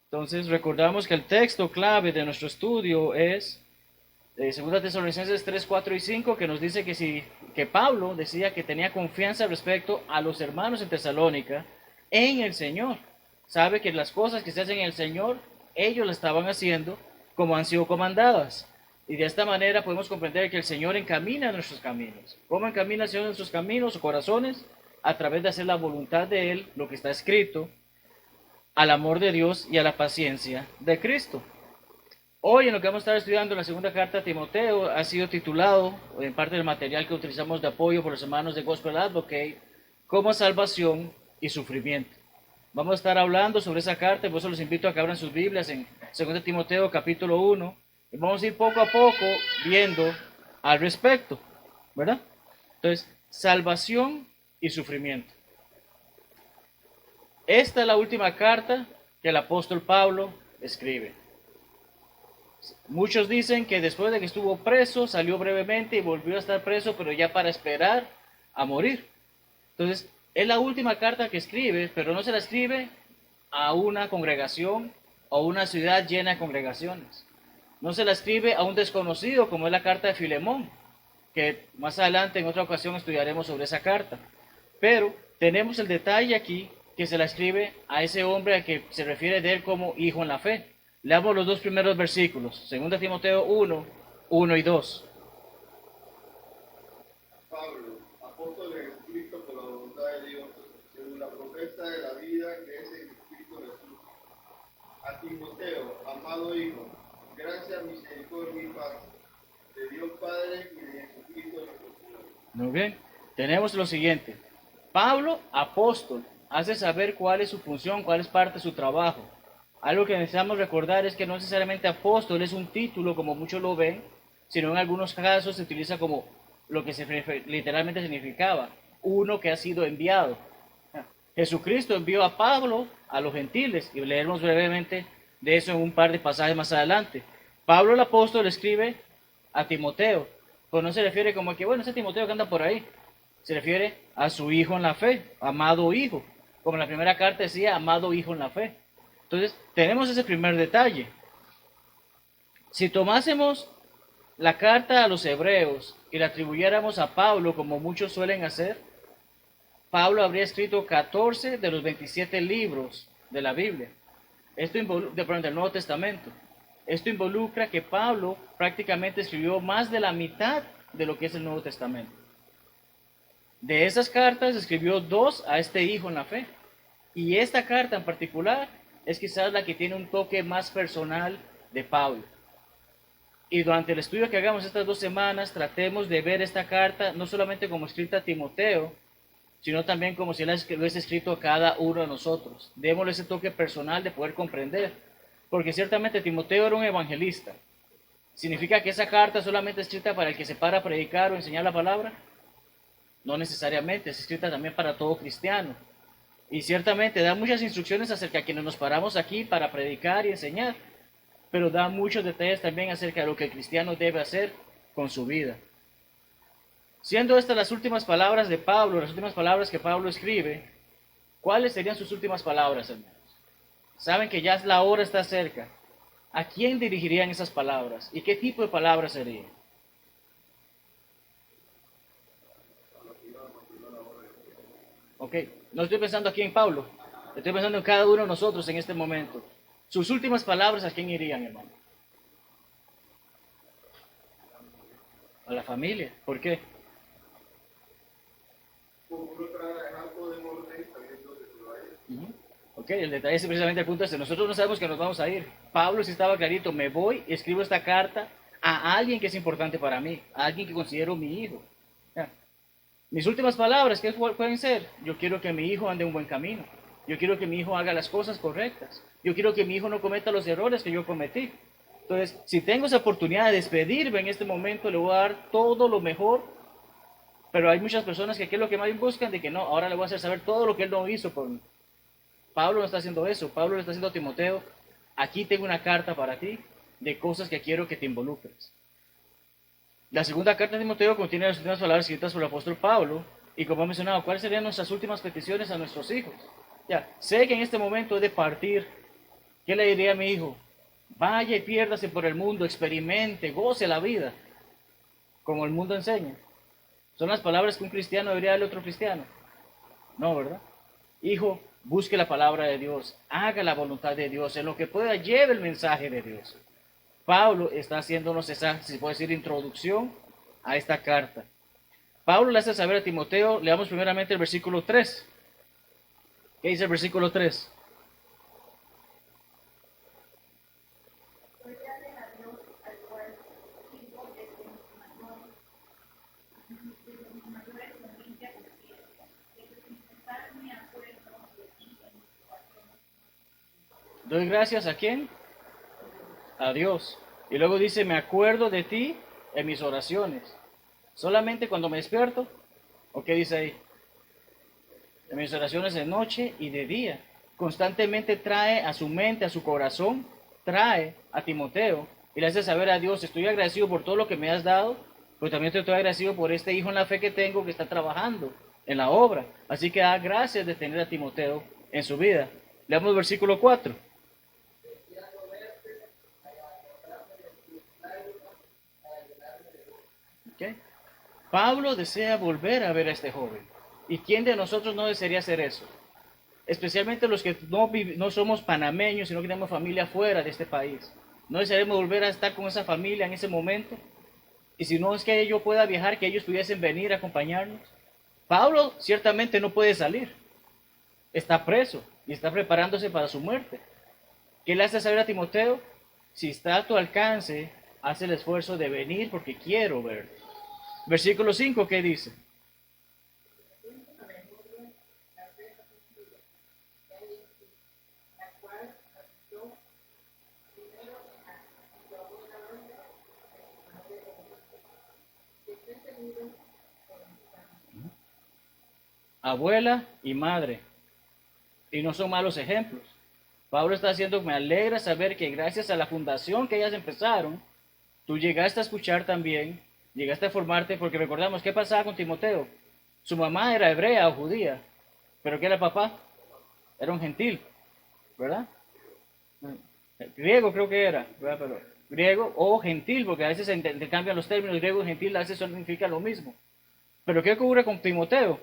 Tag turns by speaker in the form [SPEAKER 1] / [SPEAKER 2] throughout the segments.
[SPEAKER 1] Entonces recordamos que el texto clave de nuestro estudio es 2 Tesalonicenses 3, 4 y 5, que nos dice que Pablo decía que tenía confianza respecto a los hermanos en Tesalónica en el Señor. Sabe que las cosas que se hacen en el Señor, ellos las estaban haciendo como han sido comandadas. Y de esta manera podemos comprender que el Señor encamina nuestros caminos. ¿Cómo encamina el Señor nuestros caminos o corazones? A través de hacer la voluntad de Él, lo que está escrito, al amor de Dios y a la paciencia de Cristo. Hoy en lo que vamos a estar estudiando, la segunda carta a Timoteo ha sido titulado, en parte del material que utilizamos de apoyo por los hermanos de Gospel Advocate, como salvación y sufrimiento. Vamos a estar hablando sobre esa carta, por eso los invito a que abran sus Biblias en 2 Timoteo capítulo 1, y vamos a ir poco a poco viendo al respecto, ¿verdad? Entonces, salvación y sufrimiento. Esta es la última carta que el apóstol Pablo escribe. Muchos dicen que después de que estuvo preso, salió brevemente y volvió a estar preso, pero ya para esperar a morir. Entonces, es la última carta que escribe, pero no se la escribe a una congregación o una ciudad llena de congregaciones. No se la escribe a un desconocido, como es la carta de Filemón, que más adelante en otra ocasión estudiaremos sobre esa carta. Pero tenemos el detalle aquí que se la escribe a ese hombre al que se refiere de él como hijo en la fe. Leamos los dos primeros versículos, 2 Timoteo 1, 1 y 2.
[SPEAKER 2] Pablo, apóstol de Jesucristo por la voluntad de Dios, según la promesa de la vida que es en Cristo Jesús. A Timoteo, amado hijo, gracia, misericordia y paz, de Dios Padre y de Jesucristo nuestro Señor.
[SPEAKER 1] Muy bien, tenemos lo siguiente. Pablo, apóstol, hace saber cuál es su función, cuál es parte de su trabajo. Algo que necesitamos recordar es que no necesariamente apóstol es un título como muchos lo ven, sino en algunos casos se utiliza como lo que literalmente significaba, uno que ha sido enviado. Jesucristo envió a Pablo a los gentiles, y leeremos brevemente de eso en un par de pasajes más adelante. Pablo el apóstol escribe a Timoteo, pues no se refiere como que, bueno, ese Timoteo que anda por ahí, se refiere a su hijo en la fe, amado hijo, como en la primera carta decía, amado hijo en la fe. Entonces, tenemos ese primer detalle. Si tomásemos la carta a los hebreos y la atribuyéramos a Pablo, como muchos suelen hacer, Pablo habría escrito 14 de los 27 libros de la Biblia. Esto del Nuevo Testamento. Esto involucra que Pablo prácticamente escribió más de la mitad de lo que es el Nuevo Testamento. De esas cartas escribió 2 a este hijo en la fe. Y esta carta en particular es quizás la que tiene un toque más personal de Pablo. Y durante el estudio que hagamos estas 2 semanas, tratemos de ver esta carta no solamente como escrita a Timoteo, sino también como si lo hubiese escrito a cada uno de nosotros. Démosle ese toque personal de poder comprender. Porque ciertamente Timoteo era un evangelista. ¿Significa que esa carta solamente es escrita para el que se para a predicar o enseñar la palabra? No necesariamente, es escrita también para todo cristiano. Y ciertamente da muchas instrucciones acerca de quienes nos paramos aquí para predicar y enseñar, pero da muchos detalles también acerca de lo que el cristiano debe hacer con su vida. Siendo estas las últimas palabras de Pablo, las últimas palabras que Pablo escribe, ¿cuáles serían sus últimas palabras, hermanos? Saben que ya la hora está cerca. ¿A quién dirigirían esas palabras? ¿Y qué tipo de palabras serían? Ok, no estoy pensando aquí en Pablo, estoy pensando en cada uno de nosotros en este momento. Sus últimas palabras, ¿a quién irían, hermano? A la familia. ¿Por qué? Ok, el detalle es precisamente el punto este. Nosotros no sabemos que nos vamos a ir. Pablo sí estaba clarito, me voy y escribo esta carta a alguien que es importante para mí, a alguien que considero mi hijo. Ya. Mis últimas palabras, ¿qué pueden ser? Yo quiero que mi hijo ande un buen camino. Yo quiero que mi hijo haga las cosas correctas. Yo quiero que mi hijo no cometa los errores que yo cometí. Entonces, si tengo esa oportunidad de despedirme en este momento, le voy a dar todo lo mejor. Pero hay muchas personas que aquí es lo que más buscan, de que no, ahora le voy a hacer saber todo lo que él no hizo por mí. Pablo no está haciendo eso. Pablo le está haciendo a Timoteo, aquí tengo una carta para ti de cosas que quiero que te involucres. La segunda carta de Timoteo contiene las últimas palabras escritas por el apóstol Pablo, y como he mencionado, ¿cuáles serían nuestras últimas peticiones a nuestros hijos? Ya, sé que en este momento he de partir. ¿Qué le diría a mi hijo? Vaya y piérdase por el mundo, experimente, goce la vida, como el mundo enseña. ¿Son las palabras que un cristiano debería darle a otro cristiano? No, ¿verdad? Hijo, busque la palabra de Dios, haga la voluntad de Dios, en lo que pueda lleve el mensaje de Dios. Pablo está haciéndonos esa, si puede decir, introducción a esta carta. Pablo le hace saber a Timoteo, leamos primeramente el versículo 3. ¿Qué dice el versículo 3? Doy gracias a quién? A Dios. Y luego dice, me acuerdo de ti en mis oraciones. Solamente cuando me despierto. ¿O qué dice ahí? En mis oraciones de noche y de día. Constantemente trae a su mente, a su corazón, trae a Timoteo y le hace saber a Dios, estoy agradecido por todo lo que me has dado, pero también estoy agradecido por este hijo en la fe que tengo que está trabajando en la obra. Así que da gracias de tener a Timoteo en su vida. Leamos el versículo 4. ¿Okay? Pablo desea volver a ver a este joven. ¿Y quién de nosotros no desearía hacer eso? Especialmente los que no somos panameños, sino que tenemos familia fuera de este país. No desearíamos volver a estar con esa familia en ese momento. Y si no es que yo pueda viajar, que ellos pudiesen venir a acompañarnos. Pablo ciertamente no puede salir. Está preso y está preparándose para su muerte. ¿Qué le hace saber a Timoteo? Si está a tu alcance, haz el esfuerzo de venir porque quiero verte. Versículo 5, ¿qué dice? Abuela y madre. Y no son malos ejemplos. Pablo está haciendo, me alegra saber que gracias a la fundación que ellas empezaron, tú llegaste a escuchar también, llegaste a formarte, porque recordamos, ¿qué pasaba con Timoteo? Su mamá era hebrea o judía, pero ¿qué era el papá? Era un gentil, ¿verdad? Griego creo que era, ¿verdad? Pero, griego o gentil, porque a veces se intercambian los términos griego y gentil, a veces significa lo mismo. Pero ¿qué ocurre con Timoteo?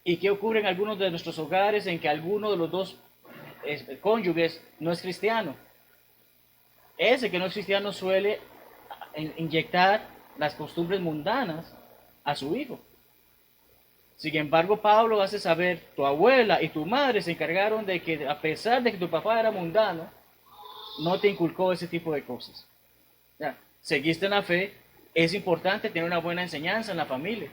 [SPEAKER 1] ¿Y qué ocurre en algunos de nuestros hogares en que alguno de los dos cónyuges no es cristiano? Ese que no es cristiano suele inyectar las costumbres mundanas a su hijo. Sin embargo, Pablo hace saber, tu abuela y tu madre se encargaron de que a pesar de que tu papá era mundano, no te inculcó ese tipo de cosas. Ya, seguiste en la fe, es importante tener una buena enseñanza en la familia.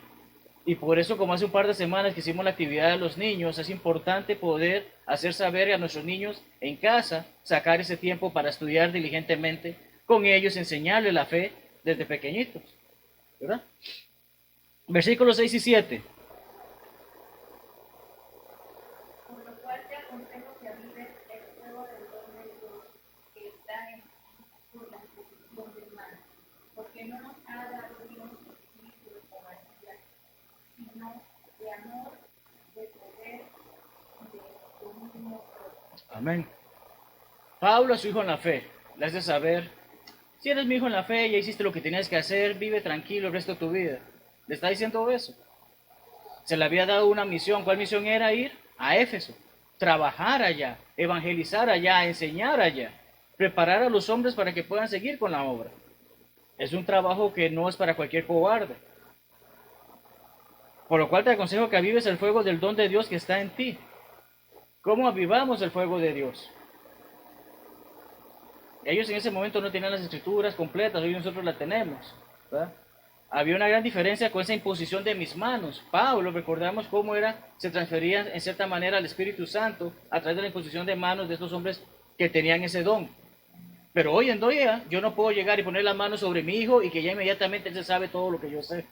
[SPEAKER 1] Y por eso, como hace un par de semanas que hicimos la actividad de los niños, es importante poder hacer saber a nuestros niños en casa, sacar ese tiempo para estudiar diligentemente con ellos, enseñarles la fe desde pequeñitos. ¿Verdad? Versículos 6 y 7.
[SPEAKER 3] Por lo cual te aconsejo que avives el fuego del don de Dios que está en por la posición del mal, porque no nos ha dado Dios espíritu de cobardía, sino de amor, de poder y de dominio propio.
[SPEAKER 1] Amén. Pablo a su hijo en la fe le hace saber, si eres mi hijo en la fe, ya hiciste lo que tenías que hacer, vive tranquilo el resto de tu vida. Le está diciendo eso. Se le había dado una misión. ¿Cuál misión era? Ir a Éfeso, trabajar allá, evangelizar allá, enseñar allá, preparar a los hombres para que puedan seguir con la obra. Es un trabajo que no es para cualquier cobarde. Por lo cual te aconsejo que avives el fuego del don de Dios que está en ti. ¿Cómo avivamos el fuego de Dios? Ellos en ese momento no tenían las escrituras completas, hoy nosotros las tenemos, ¿verdad? Había una gran diferencia con esa imposición de mis manos. Pablo, recordamos cómo se transfería en cierta manera al Espíritu Santo a través de la imposición de manos de estos hombres que tenían ese don. Pero hoy en día yo no puedo llegar y poner las manos sobre mi hijo y que ya inmediatamente él se sabe todo lo que yo sé.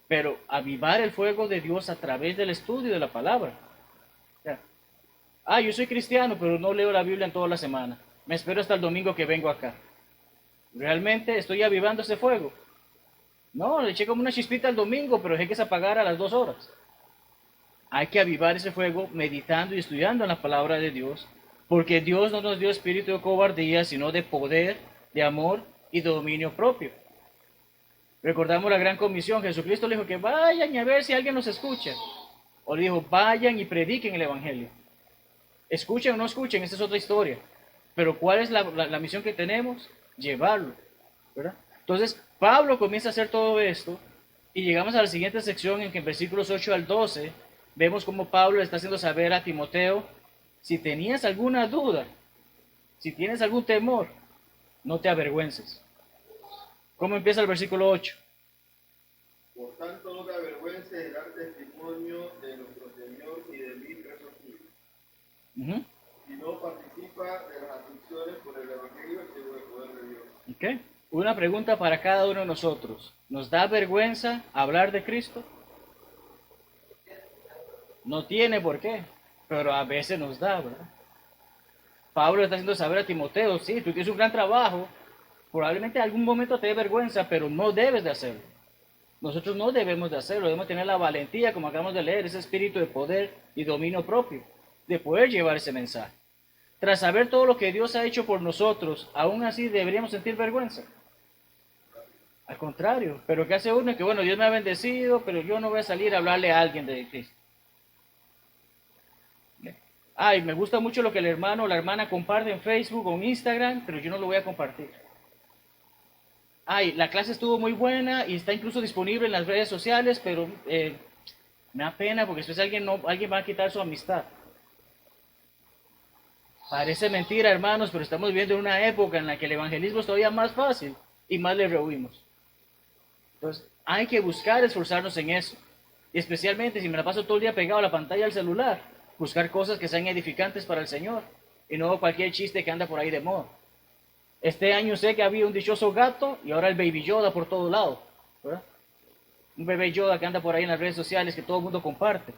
[SPEAKER 1] Pero avivar el fuego de Dios a través del estudio de la palabra. Yo soy cristiano, pero no leo la Biblia en toda la semana. Me espero hasta el domingo que vengo acá. ¿Realmente estoy avivando ese fuego? No, le eché como una chispita el domingo, pero dejé que se apagara a las 2 horas. Hay que avivar ese fuego meditando y estudiando en la palabra de Dios, porque Dios no nos dio espíritu de cobardía, sino de poder, de amor y de dominio propio. Recordamos la gran comisión. Jesucristo le dijo que vayan y a ver si alguien nos escucha. O le dijo, vayan y prediquen el Evangelio. Escuchen o no escuchen, esa es otra historia. Pero ¿cuál es la misión que tenemos? Llevarlo, ¿verdad? Entonces, Pablo comienza a hacer todo esto y llegamos a la siguiente sección en que en versículos 8 al 12 vemos cómo Pablo le está haciendo saber a Timoteo, si tenías alguna duda, si tienes algún temor, no te avergüences. ¿Cómo empieza el versículo 8?
[SPEAKER 2] Por tanto, no te avergüences de dar testimonio de nuestro Señor y de mí preso tuyo, y no participa de las aflicciones por el Evangelio según el poder de Dios.
[SPEAKER 1] Okay. Una pregunta para cada uno de nosotros. ¿Nos da vergüenza hablar de Cristo? No tiene por qué, pero a veces nos da, ¿verdad? Pablo está haciendo saber a Timoteo, sí, tú tienes un gran trabajo, probablemente en algún momento te dé vergüenza, pero no debes de hacerlo. Nosotros no debemos de hacerlo, debemos tener la valentía, como acabamos de leer, ese espíritu de poder y dominio propio, de poder llevar ese mensaje. Tras saber todo lo que Dios ha hecho por nosotros, aún así deberíamos sentir vergüenza. Al contrario, pero ¿qué hace uno? Que bueno, Dios me ha bendecido, pero yo no voy a salir a hablarle a alguien de Cristo. Ay, me gusta mucho lo que el hermano o la hermana comparte en Facebook o en Instagram, pero yo no lo voy a compartir. Ay, la clase estuvo muy buena y está incluso disponible en las redes sociales, pero me da pena porque después alguien va a quitar su amistad. Parece mentira, hermanos, pero estamos viviendo en una época en la que el evangelismo es todavía más fácil y más le rehuimos. Entonces, hay que buscar esforzarnos en eso. Y especialmente si me la paso todo el día pegado a la pantalla del celular, buscar cosas que sean edificantes para el Señor y no cualquier chiste que anda por ahí de moda. Este año sé que había un dichoso gato y ahora el Baby Yoda por todo lado, ¿verdad? Un bebé Yoda que anda por ahí en las redes sociales que todo el mundo comparte.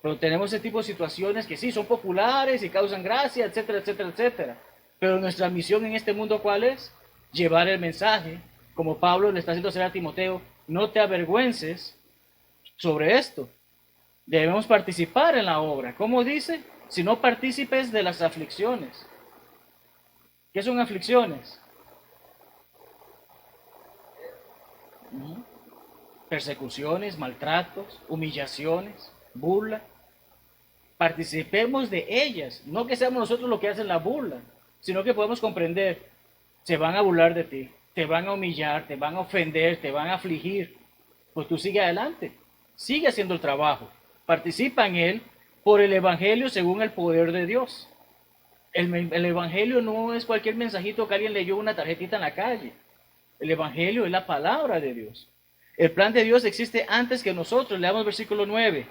[SPEAKER 1] Pero tenemos ese tipo de situaciones que sí, son populares y causan gracia, etcétera, etcétera, etcétera. Pero nuestra misión en este mundo, ¿cuál es? Llevar el mensaje, como Pablo le está haciendo saber a Timoteo, no te avergüences sobre esto. Debemos participar en la obra. ¿Cómo dice? Si no partícipes de las aflicciones. ¿Qué son aflicciones? Persecuciones, maltratos, humillaciones, burla. Participemos de ellas, no que seamos nosotros los que hacen la burla, sino que podemos comprender, se van a burlar de ti, te van a humillar, te van a ofender, te van a afligir, pues tú sigue adelante, sigue haciendo el trabajo, participa en él por el Evangelio según el poder de Dios. El Evangelio no es cualquier mensajito que alguien leyó una tarjetita en la calle, el Evangelio es la palabra de Dios. El plan de Dios existe antes que nosotros, leamos versículo 9.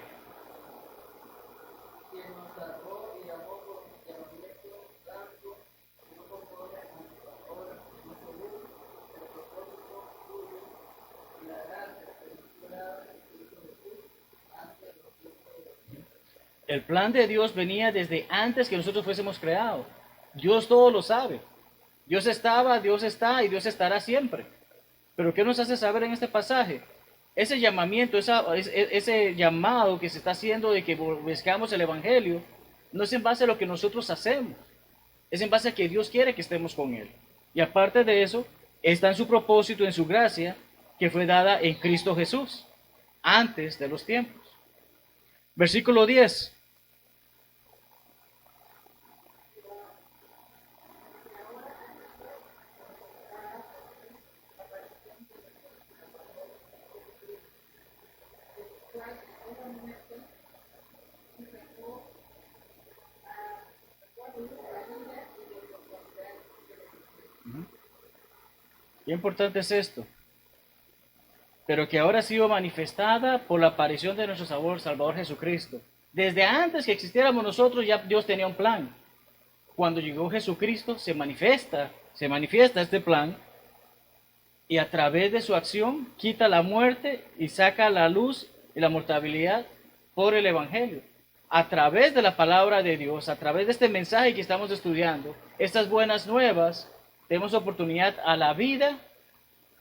[SPEAKER 1] El plan de Dios venía desde antes que nosotros fuésemos creados. Dios todo lo sabe. Dios estaba, Dios está y Dios estará siempre. Pero ¿qué nos hace saber en este pasaje? Ese llamamiento, ese llamado que se está haciendo de que buscamos el Evangelio, no es en base a lo que nosotros hacemos. Es en base a que Dios quiere que estemos con Él. Y aparte de eso, está en su propósito, en su gracia, que fue dada en Cristo Jesús, antes de los tiempos. Versículo 10. Qué importante es esto. Pero que ahora ha sido manifestada por la aparición de nuestro Salvador Jesucristo. Desde antes que existiéramos nosotros ya Dios tenía un plan. Cuando llegó Jesucristo se manifiesta este plan y a través de su acción quita la muerte y saca la luz y la mortalidad por el Evangelio. A través de la palabra de Dios, a través de este mensaje que estamos estudiando, estas buenas nuevas, tenemos oportunidad a la vida,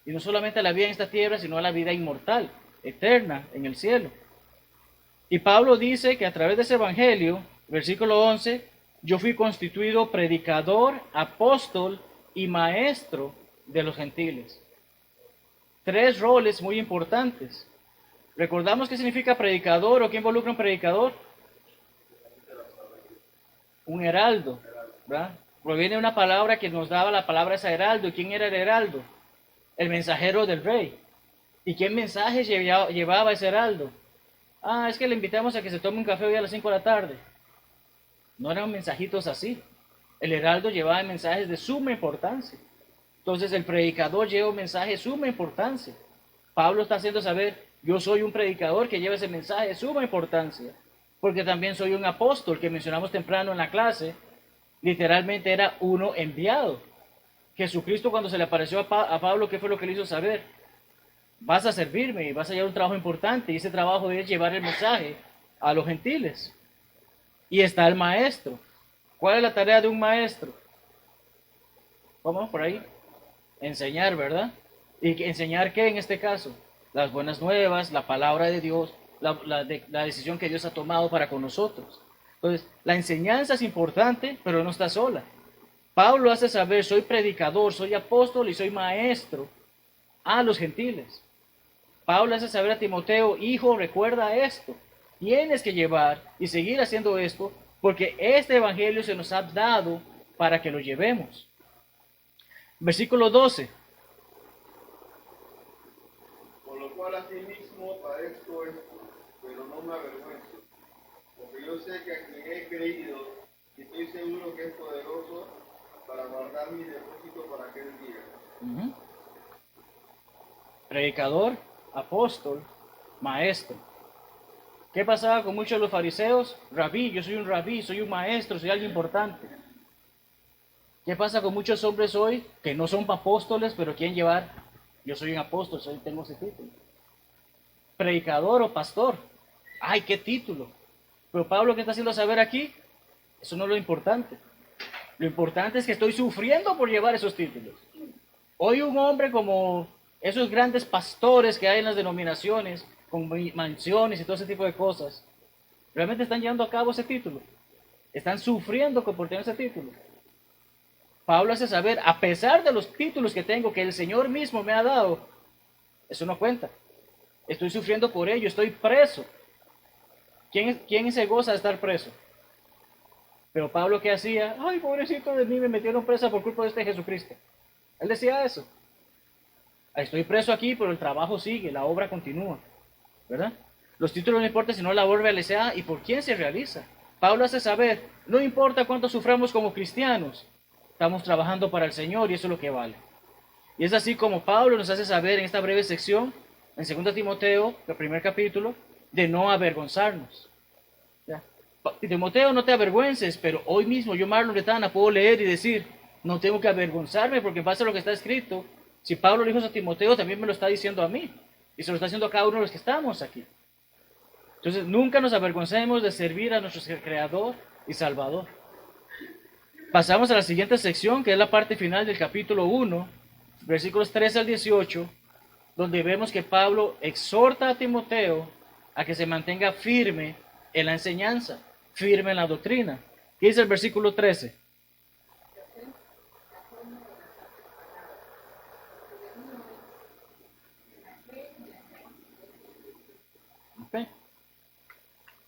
[SPEAKER 1] y no solamente a la vida en esta tierra, sino a la vida inmortal, eterna, en el cielo. Y Pablo dice que a través de ese evangelio, versículo 11, yo fui constituido predicador, apóstol y maestro de los gentiles. 3 roles muy importantes. ¿Recordamos qué significa predicador o qué involucra un predicador? Un heraldo, ¿verdad? Proviene de una palabra que nos daba la palabra esa heraldo. ¿Y quién era el heraldo? El mensajero del rey. ¿Y qué mensaje llevaba ese heraldo? Ah, es que le invitamos a que se tome un café hoy a las 5 de la tarde. No eran mensajitos así. El heraldo llevaba mensajes de suma importancia. Entonces el predicador lleva un mensaje de suma importancia. Pablo está haciendo saber, yo soy un predicador que lleva ese mensaje de suma importancia. Porque también soy un apóstol que mencionamos temprano en la clase. Literalmente era uno enviado. Jesucristo cuando se le apareció a Pablo, ¿qué fue lo que le hizo saber? Vas a servirme y vas a llevar un trabajo importante. Y ese trabajo es llevar el mensaje a los gentiles. Y está el maestro. ¿Cuál es la tarea de un maestro? ¿Cómo? Por ahí. Enseñar, ¿verdad? ¿Y enseñar qué en este caso? Las buenas nuevas, la palabra de Dios, la decisión que Dios ha tomado para con nosotros. Entonces, la enseñanza es importante, pero no está sola. Pablo hace saber, soy predicador, soy apóstol y soy maestro a los gentiles. Pablo hace saber a Timoteo, hijo, recuerda esto. Tienes que llevar y seguir haciendo esto, porque este evangelio se nos ha dado para que lo llevemos. Versículo 12.
[SPEAKER 2] Por lo cual asimismo padezco esto, pero no me avergüenzo, porque yo sé que a quien he creído, y estoy seguro que es poderoso para guardar mi depósito para aquel día.
[SPEAKER 1] Predicador, apóstol, maestro. ¿Qué pasaba con muchos de los fariseos? Rabí, yo soy un rabí, soy un maestro, soy alguien importante. ¿Qué pasa con muchos hombres hoy que no son apóstoles, pero quieren llevar, yo soy un apóstol, tengo ese título? Predicador o pastor. ¡Ay, qué título! Pero Pablo, ¿qué está haciendo saber aquí? Eso no es lo importante. Lo importante es que estoy sufriendo por llevar esos títulos. Hoy un hombre como esos grandes pastores que hay en las denominaciones, con mansiones y todo ese tipo de cosas, realmente están llevando a cabo ese título. Están sufriendo por tener ese título. Pablo hace saber, a pesar de los títulos que tengo, que el Señor mismo me ha dado, eso no cuenta. Estoy sufriendo por ello, estoy preso. ¿Quién se goza de estar preso? Pero Pablo, ¿qué hacía? Ay, pobrecito de mí, me metieron presa por culpa de este Jesucristo. Él decía eso. Estoy preso aquí, pero el trabajo sigue, la obra continúa. ¿Verdad? Los títulos no importa sino la obra realizada y por quién se realiza. Pablo hace saber, no importa cuánto suframos como cristianos, estamos trabajando para el Señor y eso es lo que vale. Y es así como Pablo nos hace saber en esta breve sección, en 2 Timoteo, el primer capítulo, de no avergonzarnos. ¿Ya? Timoteo, no te avergüences, pero hoy mismo yo, Marlon Retana, puedo leer y decir, no tengo que avergonzarme porque pasa lo que está escrito. Si Pablo le dijo a Timoteo, también me lo está diciendo a mí. Y se lo está haciendo a cada uno de los que estamos aquí. Entonces, nunca nos avergoncemos de servir a nuestro Creador y Salvador. Pasamos a la siguiente sección, que es la parte final del capítulo 1, versículos 13 al 18, donde vemos que Pablo exhorta a Timoteo a que se mantenga firme en la enseñanza, firme en la doctrina. ¿Qué dice el versículo 13? Okay.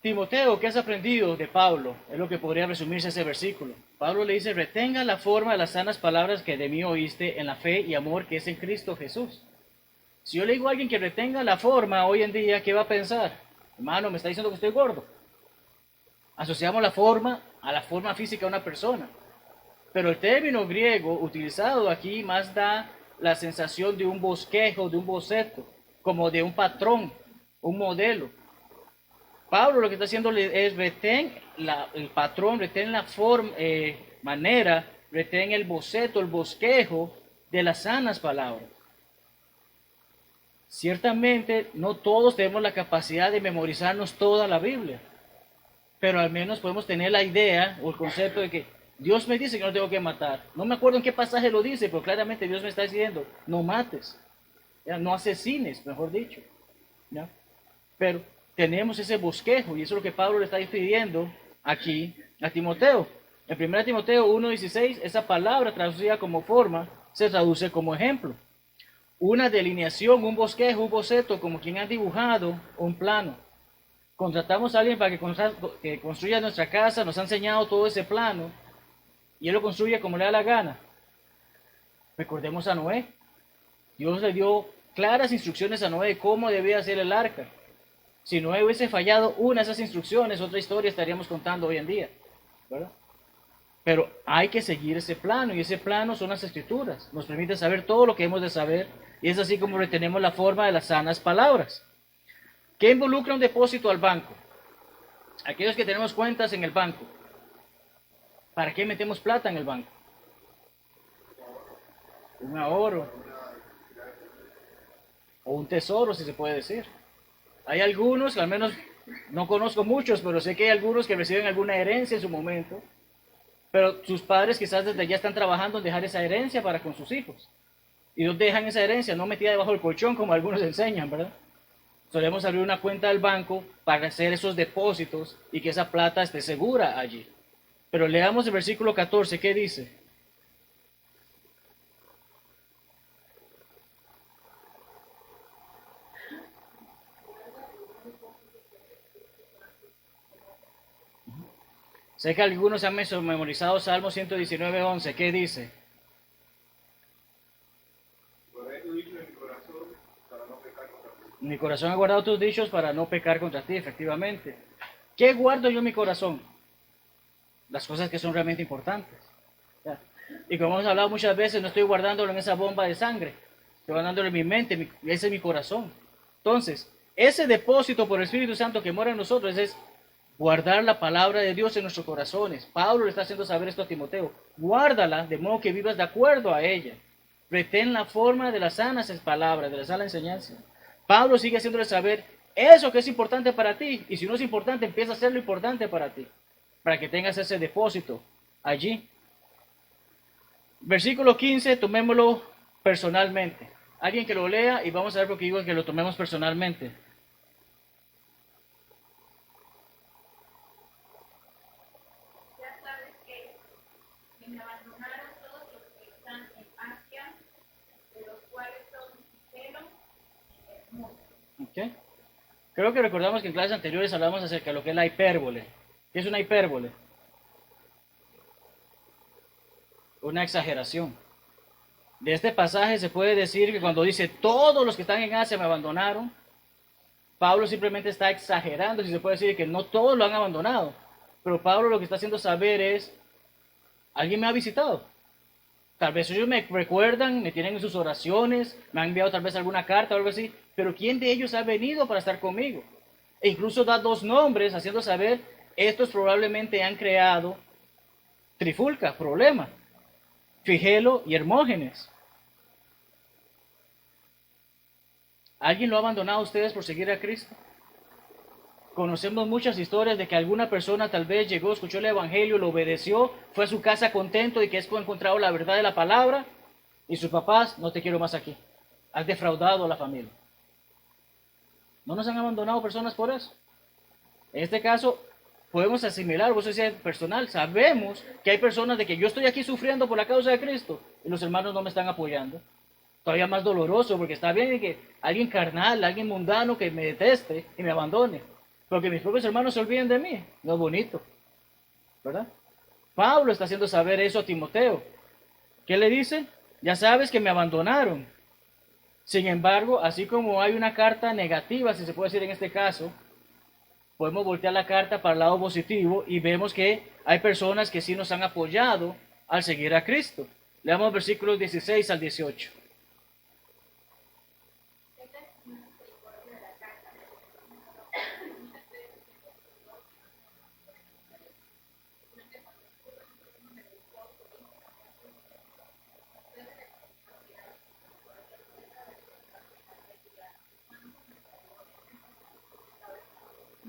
[SPEAKER 1] Timoteo, ¿qué has aprendido de Pablo? Es lo que podría resumirse ese versículo. Pablo le dice, retenga la forma de las sanas palabras que de mí oíste en la fe y amor que es en Cristo Jesús. Si yo le digo a alguien que retenga la forma hoy en día, ¿qué va a pensar? Hermano, me está diciendo que estoy gordo. Asociamos la forma a la forma física de una persona. Pero el término griego utilizado aquí más da la sensación de un bosquejo, de un boceto, como de un patrón, un modelo. Pablo lo que está haciendo es retén el patrón, retén la forma, manera, retén el boceto, el bosquejo de las sanas palabras. Ciertamente no todos tenemos la capacidad de memorizarnos toda la Biblia, pero al menos podemos tener la idea o el concepto de que Dios me dice que no tengo que matar. No me acuerdo en qué pasaje lo dice, pero claramente Dios me está diciendo, no mates, ¿ya? No asesines, mejor dicho. ¿Ya? Pero tenemos ese bosquejo y eso es lo que Pablo le está pidiendo aquí a Timoteo. En 1 Timoteo 1:16, esa palabra traducida como forma se traduce como ejemplo. Una delineación, un bosquejo, un boceto, como quien ha dibujado un plano. Contratamos a alguien para que construya nuestra casa, nos ha enseñado todo ese plano y él lo construye como le da la gana. Recordemos a Noé. Dios le dio claras instrucciones a Noé de cómo debía ser el arca. Si Noé hubiese fallado una de esas instrucciones, otra historia estaríamos contando hoy en día, ¿verdad? Pero hay que seguir ese plano y ese plano son las escrituras. Nos permite saber todo lo que hemos de saber y es así como retenemos la forma de las sanas palabras. ¿Qué involucra un depósito al banco? Aquellos que tenemos cuentas en el banco. ¿Para qué metemos plata en el banco? Un ahorro o un tesoro, si se puede decir. Hay algunos, al menos no conozco muchos, pero sé que hay algunos que reciben alguna herencia en su momento, pero sus padres quizás desde ya están trabajando en dejar esa herencia para con sus hijos. ¿Y dónde dejan esa herencia? No metida debajo del colchón como algunos enseñan, ¿verdad? Solemos abrir una cuenta del banco para hacer esos depósitos y que esa plata esté segura allí. Pero leamos el versículo 14, ¿qué dice? Sé que algunos han memorizado Salmo 119:11, ¿qué dice?
[SPEAKER 2] Guardé tu dicho en mi corazón para no pecar contra ti.
[SPEAKER 1] Mi corazón ha guardado tus dichos para no pecar contra ti, efectivamente. ¿Qué guardo yo en mi corazón? Las cosas que son realmente importantes. ¿Ya? Y como hemos hablado muchas veces, no estoy guardándolo en esa bomba de sangre, estoy guardándolo en mi mente, ese es mi corazón. Entonces, ese depósito por el Espíritu Santo que mora en nosotros es guardar la palabra de Dios en nuestros corazones. Pablo le está haciendo saber esto a Timoteo. Guárdala de modo que vivas de acuerdo a ella. Retén la forma de las sanas palabras, de la sana enseñanza. Pablo sigue haciéndole saber eso que es importante para ti. Y si no es importante, empieza a hacerlo importante para ti. Para que tengas ese depósito allí. Versículo 15, tomémoslo personalmente. Alguien que lo lea y vamos a ver por qué digo que lo tomemos personalmente.
[SPEAKER 3] Ya sabes que me abandonaron todos los que están en Asia, de los cuales son Figelo y Hermoso.
[SPEAKER 1] ¿Okay? Creo que recordamos que en clases anteriores hablamos acerca de lo que es la hipérbole. ¿Qué es una hipérbole? Una exageración. De este pasaje se puede decir que cuando dice todos los que están en Asia me abandonaron, Pablo simplemente está exagerando, si se puede decir que no todos lo han abandonado. Pero Pablo lo que está haciendo saber es, alguien me ha visitado. Tal vez ellos me recuerdan, me tienen en sus oraciones, me han enviado tal vez alguna carta o algo así, pero ¿quién de ellos ha venido para estar conmigo? E incluso da dos nombres, haciendo saber, estos probablemente han creado trifulca, problema, Figelo y Hermógenes. ¿Alguien lo ha abandonado a ustedes por seguir a Cristo? Conocemos muchas historias de que alguna persona tal vez llegó, escuchó el Evangelio, lo obedeció, fue a su casa contento y que es encontrado la verdad de la palabra y sus papás, no te quiero más aquí. Has defraudado a la familia. ¿No nos han abandonado personas por eso? En este caso, podemos asimilar, vos decías personal, sabemos que hay personas de que yo estoy aquí sufriendo por la causa de Cristo y los hermanos no me están apoyando. Todavía más doloroso porque está bien que alguien carnal, alguien mundano que me deteste y me abandone. Pero que mis propios hermanos se olviden de mí, no es bonito, ¿verdad? Pablo está haciendo saber eso a Timoteo. ¿Qué le dice? Ya sabes que me abandonaron. Sin embargo, así como hay una carta negativa, si se puede decir en este caso, podemos voltear la carta para el lado positivo y vemos que hay personas que sí nos han apoyado al seguir a Cristo. Leamos versículos 16 al 18.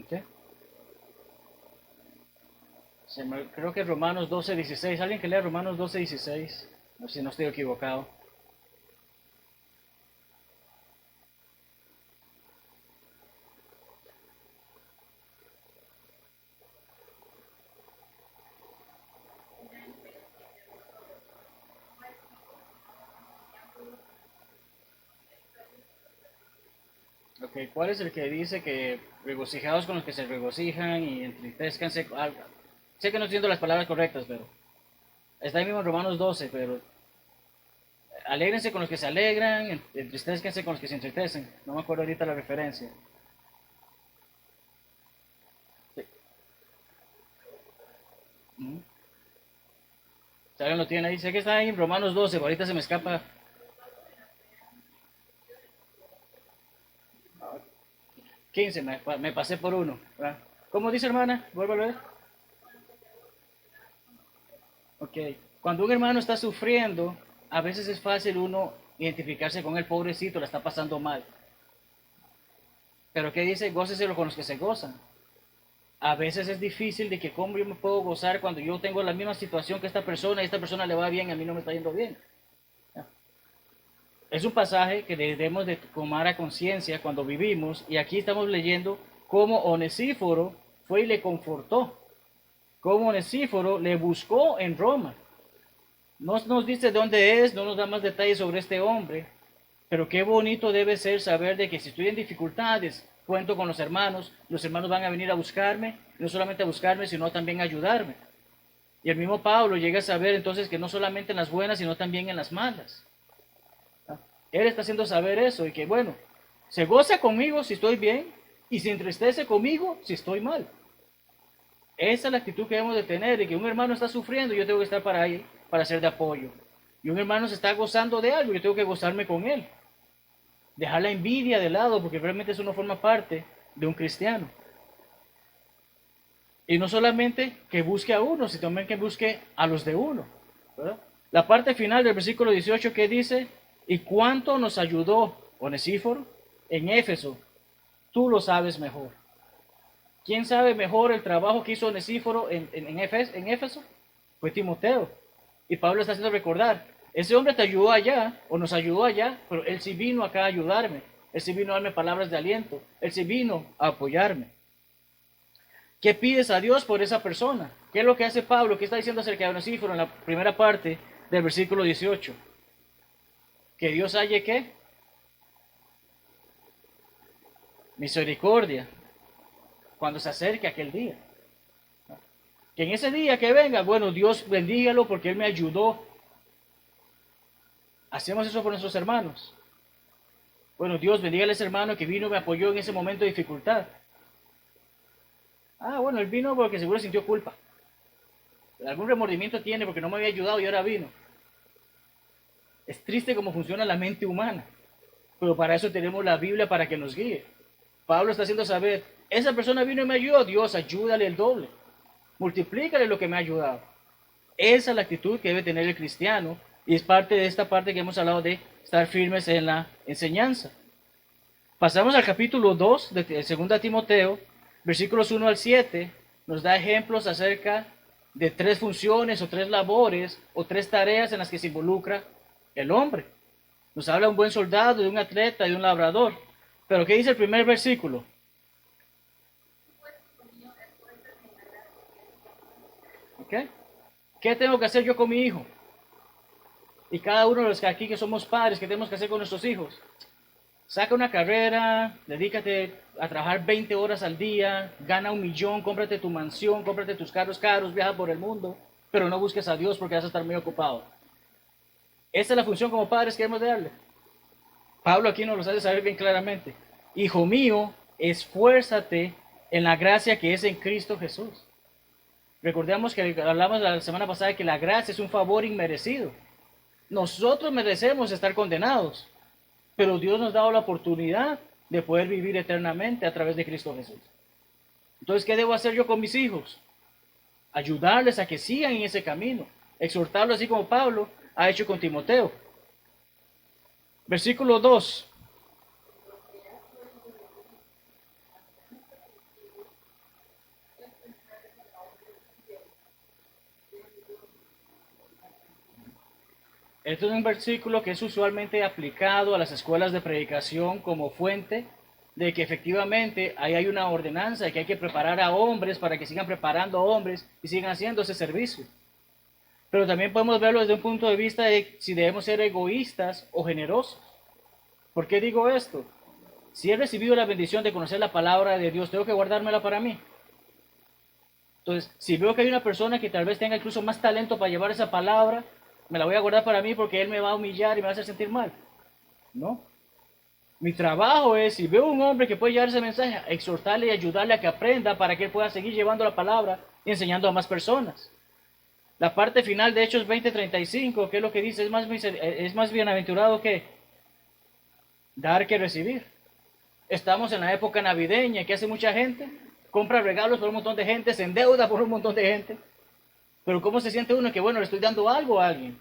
[SPEAKER 1] ¿Okay? Creo que es Romanos 12:16. ¿Alguien que lea Romanos 12:16? No sé si no estoy equivocado. Ok, ¿cuál es el que dice que regocijados con los que se regocijan y entristezcanse? Sé que no estoy diciendo las palabras correctas, pero está ahí mismo en Romanos 12, pero alégrense con los que se alegran, entristezcanse con los que se entristecen. No me acuerdo ahorita la referencia. Sí. Si alguien lo tiene ahí, sé que está ahí en Romanos 12, pero ahorita se me escapa. 15, me pasé por uno. ¿Verdad? ¿Cómo dice, hermana? Vuelvo a leer. Ok. Cuando un hermano está sufriendo, a veces es fácil uno identificarse con el pobrecito, la está pasando mal. Pero ¿qué dice? Góceselo con los que se gozan. A veces es difícil de que cómo yo me puedo gozar cuando yo tengo la misma situación que esta persona y esta persona le va bien y a mí no me está yendo bien. Es un pasaje que debemos de tomar a conciencia cuando vivimos y aquí estamos leyendo cómo Onesíforo fue y le confortó, cómo Onesíforo le buscó en Roma. No nos dice dónde es, no nos da más detalles sobre este hombre, pero qué bonito debe ser saber de que si estoy en dificultades, cuento con los hermanos van a venir a buscarme, no solamente a buscarme, sino también a ayudarme. Y el mismo Pablo llega a saber entonces que no solamente en las buenas, sino también en las malas. Él está haciendo saber eso y que bueno, se goza conmigo si estoy bien y se entristece conmigo si estoy mal. Esa es la actitud que debemos de tener, de que un hermano está sufriendo y yo tengo que estar para él, para ser de apoyo. Y un hermano se está gozando de algo y yo tengo que gozarme con él. Dejar la envidia de lado porque realmente eso no forma parte de un cristiano. Y no solamente que busque a uno, sino también que busque a los de uno. ¿Verdad? La parte final del versículo 18 que dice, ¿y cuánto nos ayudó Onesíforo en Éfeso? Tú lo sabes mejor. ¿Quién sabe mejor el trabajo que hizo Onesíforo en Éfeso? Fue Timoteo. Y Pablo está haciendo recordar, ese hombre te ayudó allá, o nos ayudó allá, pero él sí vino acá a ayudarme. Él sí vino a darme palabras de aliento. Él sí vino a apoyarme. ¿Qué pides a Dios por esa persona? ¿Qué es lo que hace Pablo? ¿Qué está diciendo acerca de Onesíforo en la primera parte del versículo 18? Que Dios haya ¿qué? Misericordia cuando se acerque aquel día. Que en ese día que venga, bueno, Dios bendígalo porque Él me ayudó. Hacemos eso por nuestros hermanos. Bueno, Dios bendiga a ese hermano que vino y me apoyó en ese momento de dificultad. Ah, bueno, él vino porque seguro sintió culpa. Algún remordimiento tiene porque no me había ayudado y ahora vino. Es triste cómo funciona la mente humana, pero para eso tenemos la Biblia para que nos guíe. Pablo está haciendo saber, esa persona vino y me ayudó, Dios, ayúdale el doble. Multiplícale lo que me ha ayudado. Esa es la actitud que debe tener el cristiano y es parte de esta parte que hemos hablado de estar firmes en la enseñanza. Pasamos al capítulo 2 de 2 Timoteo, versículos 1 al 7, nos da ejemplos acerca de 3 funciones o 3 labores o 3 tareas en las que se involucra el hombre. Nos habla de un buen soldado, de un atleta, de un labrador. Pero ¿qué dice el primer versículo? ¿Okay? ¿Qué tengo que hacer yo con mi hijo? Y cada uno de los que aquí que somos padres, ¿qué tenemos que hacer con nuestros hijos? Saca una carrera, dedícate a trabajar 20 horas al día, gana 1,000,000, cómprate tu mansión, cómprate tus carros caros, viaja por el mundo, pero no busques a Dios porque vas a estar muy ocupado. Esta es la función como padres que debemos de darle. Pablo aquí nos lo hace saber bien claramente. Hijo mío, esfuérzate en la gracia que es en Cristo Jesús. Recordemos que hablamos la semana pasada que la gracia es un favor inmerecido. Nosotros merecemos estar condenados, pero Dios nos ha dado la oportunidad de poder vivir eternamente a través de Cristo Jesús. Entonces, ¿qué debo hacer yo con mis hijos? Ayudarles a que sigan en ese camino, exhortarlos así como Pablo ha hecho con Timoteo. Versículo 2. Este es un versículo que es usualmente aplicado a las escuelas de predicación como fuente de que efectivamente ahí hay una ordenanza de que hay que preparar a hombres para que sigan preparando a hombres y sigan haciendo ese servicio. Pero también podemos verlo desde un punto de vista de si debemos ser egoístas o generosos. ¿Por qué digo esto? Si he recibido la bendición de conocer la palabra de Dios, tengo que guardármela para mí. Entonces, si veo que hay una persona que tal vez tenga incluso más talento para llevar esa palabra, me la voy a guardar para mí porque él me va a humillar y me va a hacer sentir mal. ¿No? Mi trabajo es, si veo un hombre que puede llevar ese mensaje, exhortarle y ayudarle a que aprenda para que él pueda seguir llevando la palabra y enseñando a más personas. La parte final de Hechos 20:35, ¿qué es lo que dice? Es más bienaventurado que dar que recibir. Estamos en la época navideña, ¿qué hace mucha gente? Compra regalos por un montón de gente, se endeuda por un montón de gente. Pero ¿cómo se siente uno que, bueno, le estoy dando algo a alguien?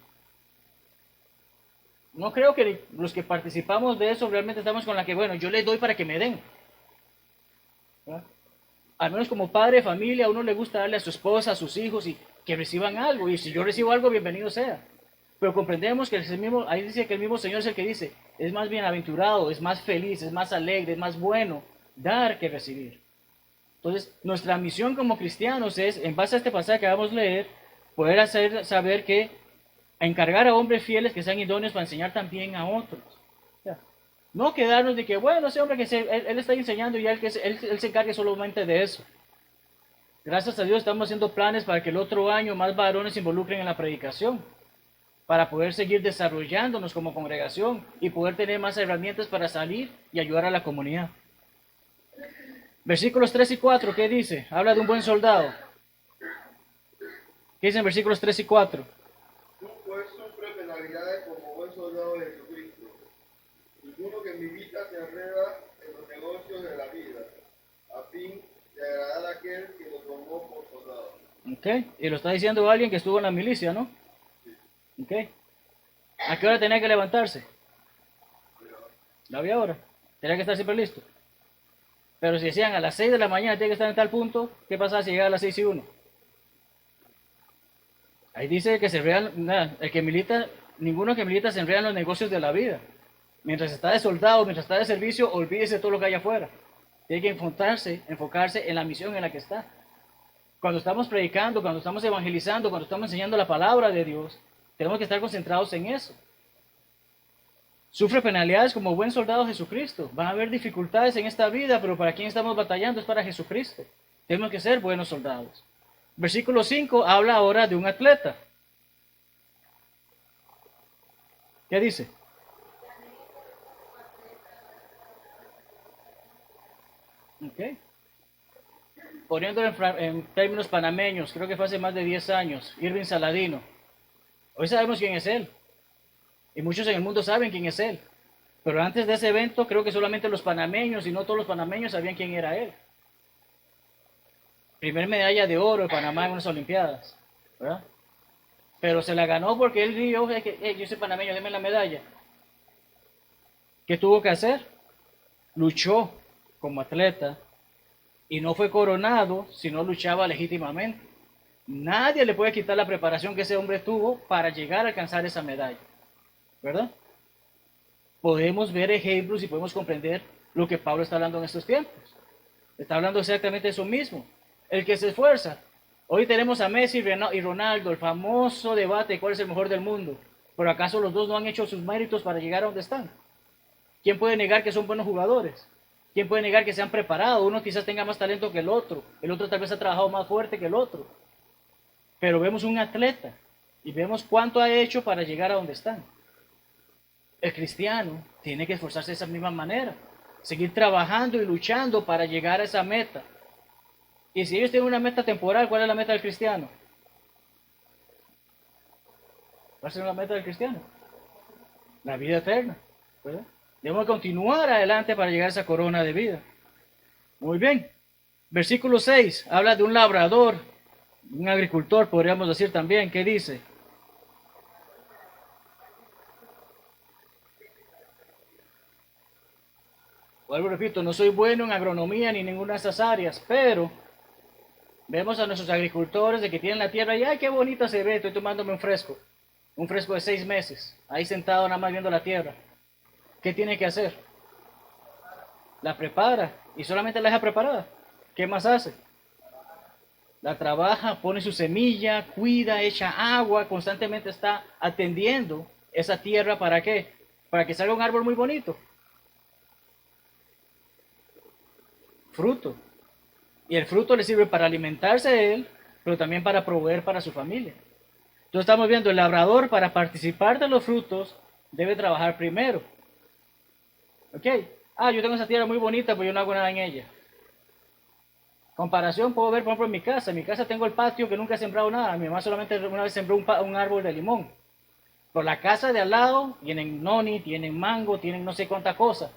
[SPEAKER 1] No creo que los que participamos de eso realmente estamos con la que, bueno, yo les doy para que me den. ¿verdad? Al menos como padre de familia, a uno le gusta darle a su esposa, a sus hijos y que reciban algo. Y si yo recibo algo, bienvenido sea. Pero comprendemos que ahí dice que el mismo Señor es el que dice, es más bienaventurado, es más feliz, es más alegre, es más bueno dar que recibir. Entonces, nuestra misión como cristianos es, en base a este pasaje que vamos a leer, poder hacer saber que encargar a hombres fieles que sean idóneos para enseñar también a otros. O sea, no quedarnos de que, bueno, ese hombre que él está enseñando y él se encargue solamente de eso. Gracias a Dios estamos haciendo planes para que el otro año más varones se involucren en la predicación, para poder seguir desarrollándonos como congregación y poder tener más herramientas para salir y ayudar a la comunidad. Versículos 3 y 4, ¿qué dice? Habla de un buen soldado. ¿Qué dice en versículos 3 y 4?
[SPEAKER 2] Tú pues sufres penalidades como buen soldado de Jesucristo. Ninguno que milita se enreda en los negocios de la vida, a fin de agradar a aquel que lo tomó por soldado.
[SPEAKER 1] Ok, y lo está diciendo alguien que estuvo en la milicia, ¿no? Ok. ¿A qué hora tenía que levantarse? La había hora. Tenía que estar siempre listo. Pero si decían a las 6 de la mañana tiene que estar en tal punto, ¿qué pasa si llega a las 6 y 1? Ahí dice que se enredan, el que milita, ninguno que milita se enreda en los negocios de la vida. Mientras está de soldado, mientras está de servicio, olvídese todo lo que hay afuera. Tiene que enfocarse en la misión en la que está. Cuando estamos predicando, cuando estamos evangelizando, cuando estamos enseñando la palabra de Dios, tenemos que estar concentrados en eso. Sufre penalidades como buen soldado de Jesucristo. Van a haber dificultades en esta vida, pero ¿para quién estamos batallando? Es para Jesucristo. Tenemos que ser buenos soldados. Versículo 5 habla ahora de un atleta. ¿Qué dice? Okay. Poniéndolo en términos panameños, creo que fue hace más de 10 años, Irving Saladino. Hoy sabemos quién es él. Y muchos en el mundo saben quién es él. Pero antes de ese evento, creo que solamente los panameños y no todos los panameños sabían quién era él. Primer medalla de oro de Panamá en unas Olimpiadas. ¿Verdad? Pero se la ganó porque él dijo, yo soy panameño, déme la medalla. ¿Qué tuvo que hacer? Luchó como atleta y no fue coronado si no luchaba legítimamente. Nadie le puede quitar la preparación que ese hombre tuvo para llegar a alcanzar esa medalla. ¿Verdad? Podemos ver ejemplos y podemos comprender lo que Pablo está hablando en estos tiempos. Está hablando exactamente de eso mismo. El que se esfuerza. Hoy tenemos a Messi y Ronaldo, el famoso debate de cuál es el mejor del mundo. ¿Pero acaso los dos no han hecho sus méritos para llegar a donde están? ¿Quién puede negar que son buenos jugadores? ¿Quién puede negar que se han preparado? Uno quizás tenga más talento que el otro tal vez ha trabajado más fuerte que el otro. Pero vemos un atleta y vemos cuánto ha hecho para llegar a donde están. El cristiano tiene que esforzarse de esa misma manera, seguir trabajando y luchando para llegar a esa meta. Y si ellos tienen una meta temporal, ¿cuál es la meta del cristiano? ¿Cuál es la meta del cristiano? La vida eterna, ¿verdad? Debemos continuar adelante para llegar a esa corona de vida. Muy bien. Versículo 6 habla de un labrador, un agricultor, podríamos decir también. ¿Qué dice? Vuelvo, repito, no soy bueno en agronomía ni en ninguna de esas áreas, pero vemos a nuestros agricultores de que tienen la tierra y ¡ay, qué bonita se ve! Estoy tomándome un fresco. un fresco de 6 meses, ahí sentado nada más viendo la tierra. ¿Qué tiene que hacer? La prepara y solamente la deja preparada. ¿Qué más hace? La trabaja, pone su semilla, cuida, echa agua, constantemente está atendiendo esa tierra. ¿Para qué? Para que salga un árbol muy bonito. Fruto. Y el fruto le sirve para alimentarse de él, pero también para proveer para su familia. Entonces estamos viendo, el labrador para participar de los frutos debe trabajar primero. ¿Ok? Yo tengo esa tierra muy bonita, pero yo no hago nada en ella. Comparación puedo ver, por ejemplo, en mi casa. En mi casa tengo el patio que nunca he sembrado nada. Mi mamá solamente una vez sembró un árbol de limón. Por la casa de al lado tienen noni, tienen mango, tienen no sé cuánta cosa.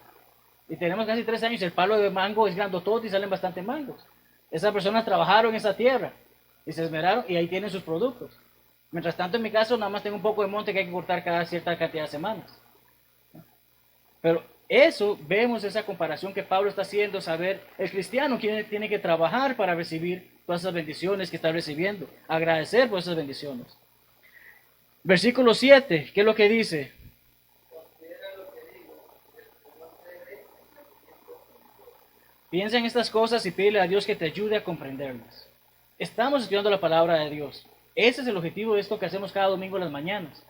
[SPEAKER 1] Y tenemos casi 3 años, el palo de mango es grandotote y salen bastante mangos. Esas personas trabajaron en esa tierra y se esmeraron y ahí tienen sus productos. Mientras tanto, en mi caso, nada más tengo un poco de monte que hay que cortar cada cierta cantidad de semanas. Pero eso, vemos esa comparación que Pablo está haciendo, saber, el cristiano tiene que trabajar para recibir todas esas bendiciones que está recibiendo, agradecer por esas bendiciones. Versículo 7, ¿qué es lo que dice? Piensa en estas cosas y pídele a Dios que te ayude a comprenderlas. Estamos estudiando la palabra de Dios. Ese es el objetivo de esto que hacemos cada domingo en las mañanas.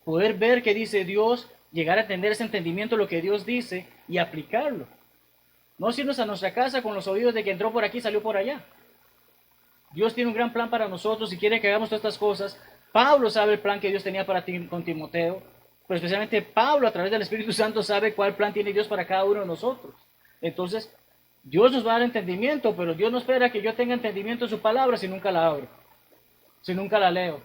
[SPEAKER 1] Poder ver qué dice Dios, llegar a tener ese entendimiento de lo que Dios dice y aplicarlo. No irnos a nuestra casa con los oídos de que entró por aquí y salió por allá. Dios tiene un gran plan para nosotros y quiere que hagamos todas estas cosas. Pablo sabe el plan que Dios tenía para ti con Timoteo, pero especialmente Pablo a través del Espíritu Santo sabe cuál plan tiene Dios para cada uno de nosotros. Entonces, Dios nos va a dar entendimiento, pero Dios no espera que yo tenga entendimiento de su palabra si nunca la abro, si nunca la leo.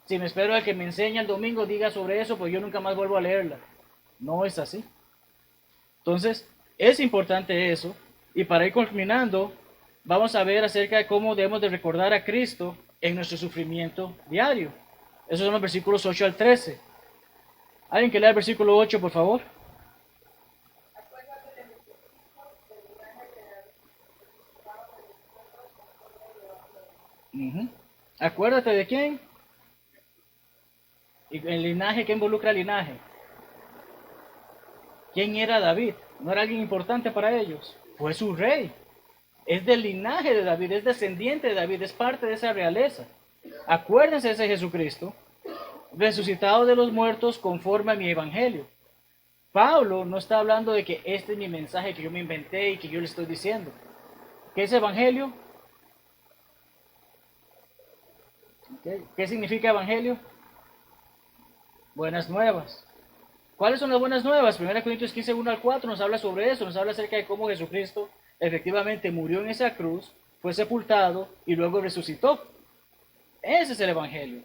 [SPEAKER 1] Si me espero al que me enseña el domingo diga sobre eso, pues yo nunca más vuelvo a leerla. No es así. Entonces, es importante eso. Y para ir culminando, vamos a ver acerca de cómo debemos de recordar a Cristo en nuestro sufrimiento diario. Esos son los versículos 8 al 13. ¿Alguien que lea el versículo 8, por favor? Acuérdate de quién. Y el linaje, ¿qué involucra el linaje? ¿Quién era David? ¿No era alguien importante para ellos? Fue su rey. Es del linaje de David, es descendiente de David, es parte de esa realeza. Acuérdense de ese Jesucristo, resucitado de los muertos conforme a mi evangelio. Pablo no está hablando de que este es mi mensaje que yo me inventé y que yo le estoy diciendo. ¿Qué es evangelio? ¿Qué significa evangelio? Buenas nuevas. ¿Cuáles son las buenas nuevas? 1 Corintios 15, 1 al 4 nos habla sobre eso, nos habla acerca de cómo Jesucristo efectivamente murió en esa cruz, fue sepultado y luego resucitó. Ese es el evangelio.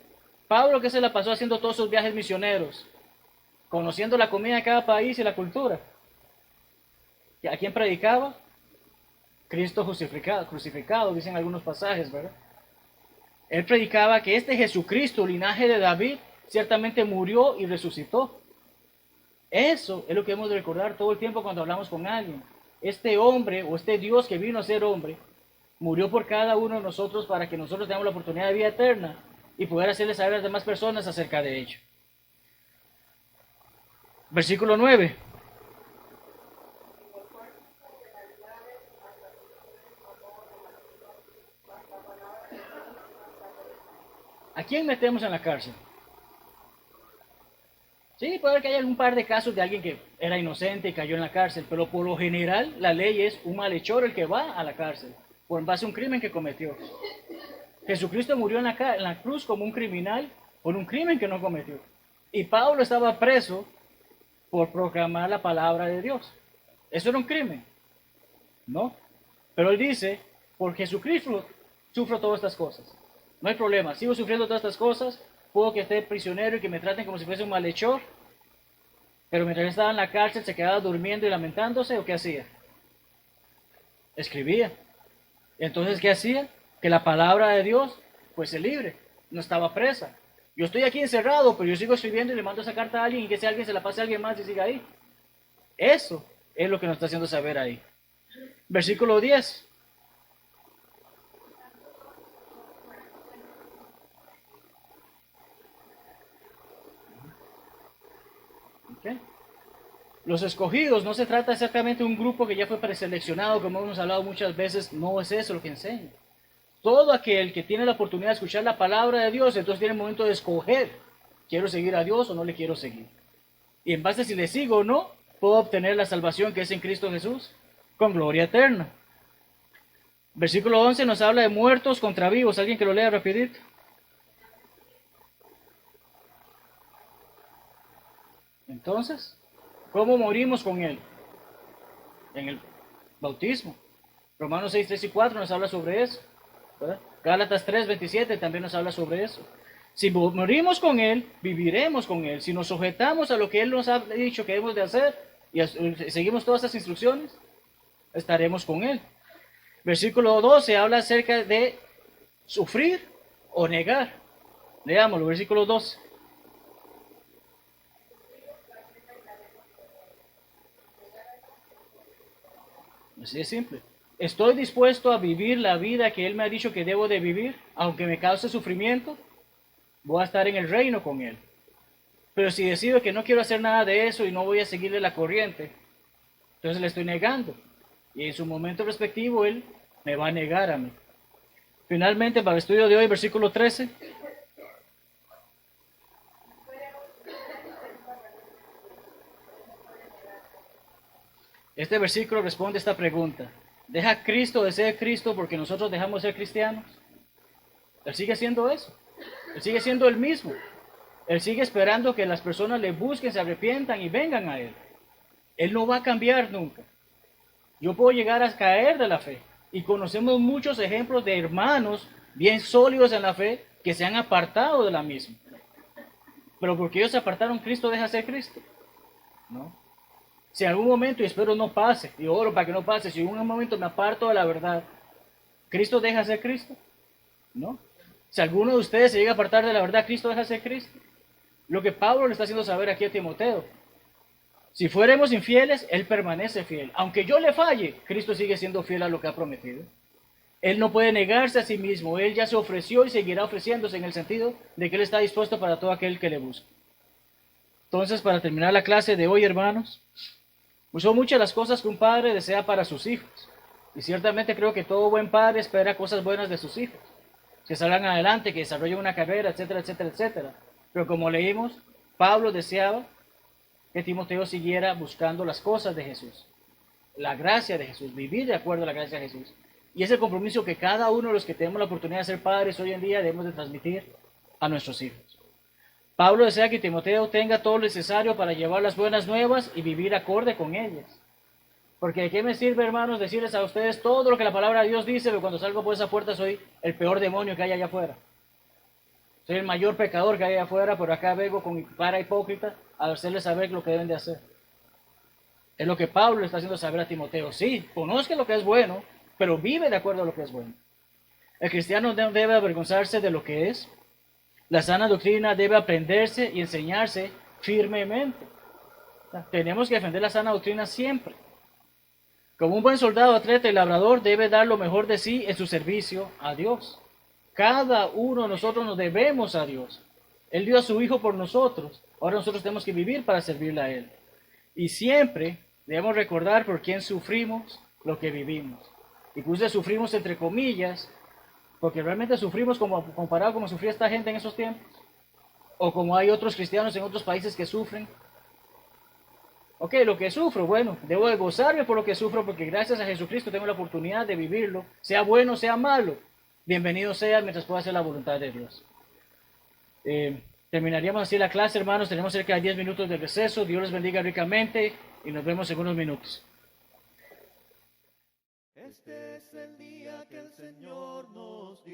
[SPEAKER 1] Pablo, que se la pasó haciendo todos sus viajes misioneros, conociendo la comida de cada país y la cultura. ¿A quién predicaba? Cristo crucificado, dicen algunos pasajes, ¿verdad? Él predicaba que este Jesucristo, linaje de David, ciertamente murió y resucitó. Eso es lo que hemos de recordar todo el tiempo cuando hablamos con alguien. Este hombre o este Dios que vino a ser hombre, murió por cada uno de nosotros para que nosotros tengamos la oportunidad de vida eterna y poder hacerles saber a las demás personas acerca de ello. Versículo 9. ¿A quién metemos en la cárcel? Sí, puede que haya un par de casos de alguien que era inocente y cayó en la cárcel, pero por lo general la ley es un malhechor el que va a la cárcel por base a un crimen que cometió. Jesucristo murió en la cruz como un criminal por un crimen que no cometió. Y Pablo estaba preso por proclamar la palabra de Dios. ¿Eso era un crimen? No. Pero él dice, por Jesucristo sufro todas estas cosas. No hay problema, sigo sufriendo todas estas cosas, puedo que esté prisionero y que me traten como si fuese un malhechor, pero mientras estaba en la cárcel se quedaba durmiendo y lamentándose, ¿o qué hacía? Escribía. Entonces, ¿qué hacía? Que la palabra de Dios fuese libre, no estaba presa. Yo estoy aquí encerrado, pero yo sigo escribiendo y le mando esa carta a alguien y que ese alguien se la pase a alguien más y siga ahí. Eso es lo que nos está haciendo saber ahí. Versículo 10. Los escogidos no se trata exactamente de un grupo que ya fue preseleccionado, como hemos hablado muchas veces, no es eso lo que enseña. Todo aquel que tiene la oportunidad de escuchar la palabra de Dios, entonces tiene el momento de escoger, quiero seguir a Dios o no le quiero seguir. Y en base a si le sigo o no, puedo obtener la salvación que es en Cristo Jesús, con gloria eterna. Versículo 11 nos habla de muertos contra vivos. ¿Alguien que lo lea rapidito? Entonces, ¿cómo morimos con Él? En el bautismo. Romanos 6, 3 y 4 nos habla sobre eso, ¿verdad? Gálatas 3, 27 también nos habla sobre eso. Si morimos con Él, viviremos con Él. Si nos sujetamos a lo que Él nos ha dicho que debemos de hacer y seguimos todas esas instrucciones, estaremos con Él. Versículo 12 habla acerca de sufrir o negar. Leámoslo, versículo 12. Así es simple. Estoy dispuesto a vivir la vida que Él me ha dicho que debo de vivir, aunque me cause sufrimiento, voy a estar en el reino con Él. Pero si decido que no quiero hacer nada de eso y no voy a seguirle la corriente, entonces le estoy negando. Y en su momento respectivo Él me va a negar a mí. Finalmente, para el estudio de hoy, versículo 13. Este versículo responde a esta pregunta. ¿Deja Cristo de ser Cristo porque nosotros dejamos de ser cristianos? Él sigue siendo eso. Él sigue siendo el mismo. Él sigue esperando que las personas le busquen, se arrepientan y vengan a Él. Él no va a cambiar nunca. Yo puedo llegar a caer de la fe. Y conocemos muchos ejemplos de hermanos bien sólidos en la fe que se han apartado de la misma. Pero porque ellos se apartaron, ¿Cristo deja de ser Cristo? No. Si en algún momento, y espero no pase, y oro para que no pase, si en un momento me aparto de la verdad, ¿Cristo deja de ser Cristo? No. Si alguno de ustedes se llega a apartar de la verdad, ¿Cristo deja de ser Cristo? Lo que Pablo le está haciendo saber aquí a Timoteo. Si fuéramos infieles, Él permanece fiel. Aunque yo le falle, Cristo sigue siendo fiel a lo que ha prometido. Él no puede negarse a sí mismo. Él ya se ofreció y seguirá ofreciéndose en el sentido de que Él está dispuesto para todo aquel que le busque. Entonces, para terminar la clase de hoy, hermanos, pues son muchas las cosas que un padre desea para sus hijos. Y ciertamente creo que todo buen padre espera cosas buenas de sus hijos. Que salgan adelante, que desarrollen una carrera, etcétera, etcétera, etcétera. Pero como leímos, Pablo deseaba que Timoteo siguiera buscando las cosas de Jesús. La gracia de Jesús, vivir de acuerdo a la gracia de Jesús. Y ese compromiso que cada uno de los que tenemos la oportunidad de ser padres hoy en día debemos de transmitir a nuestros hijos. Pablo desea que Timoteo tenga todo lo necesario para llevar las buenas nuevas y vivir acorde con ellas. Porque ¿de qué me sirve, hermanos, decirles a ustedes todo lo que la palabra de Dios dice, pero cuando salgo por esa puerta soy el peor demonio que hay allá afuera? Soy el mayor pecador que hay allá afuera, pero acá vengo con mi cara hipócrita a hacerles saber lo que deben de hacer. Es lo que Pablo le está haciendo saber a Timoteo. Sí, conozca lo que es bueno, pero vive de acuerdo a lo que es bueno. El cristiano no debe avergonzarse de lo que es. La sana doctrina debe aprenderse y enseñarse firmemente. Tenemos que defender la sana doctrina siempre. Como un buen soldado, atleta y labrador debe dar lo mejor de sí en su servicio a Dios. Cada uno de nosotros nos debemos a Dios. Él dio a su Hijo por nosotros. Ahora nosotros tenemos que vivir para servirle a Él. Y siempre debemos recordar por quién sufrimos lo que vivimos. Y puse sufrimos entre comillas, porque realmente sufrimos comparado como sufría esta gente en esos tiempos. O como hay otros cristianos en otros países que sufren. Ok, lo que sufro, bueno, debo de gozarme por lo que sufro porque gracias a Jesucristo tengo la oportunidad de vivirlo, sea bueno, sea malo. Bienvenido sea mientras pueda hacer la voluntad de Dios. Terminaríamos así la clase, hermanos. Tenemos cerca de 10 minutos de receso. Dios les bendiga ricamente y nos vemos en unos minutos.
[SPEAKER 4] Este es el día que el Señor nos dio.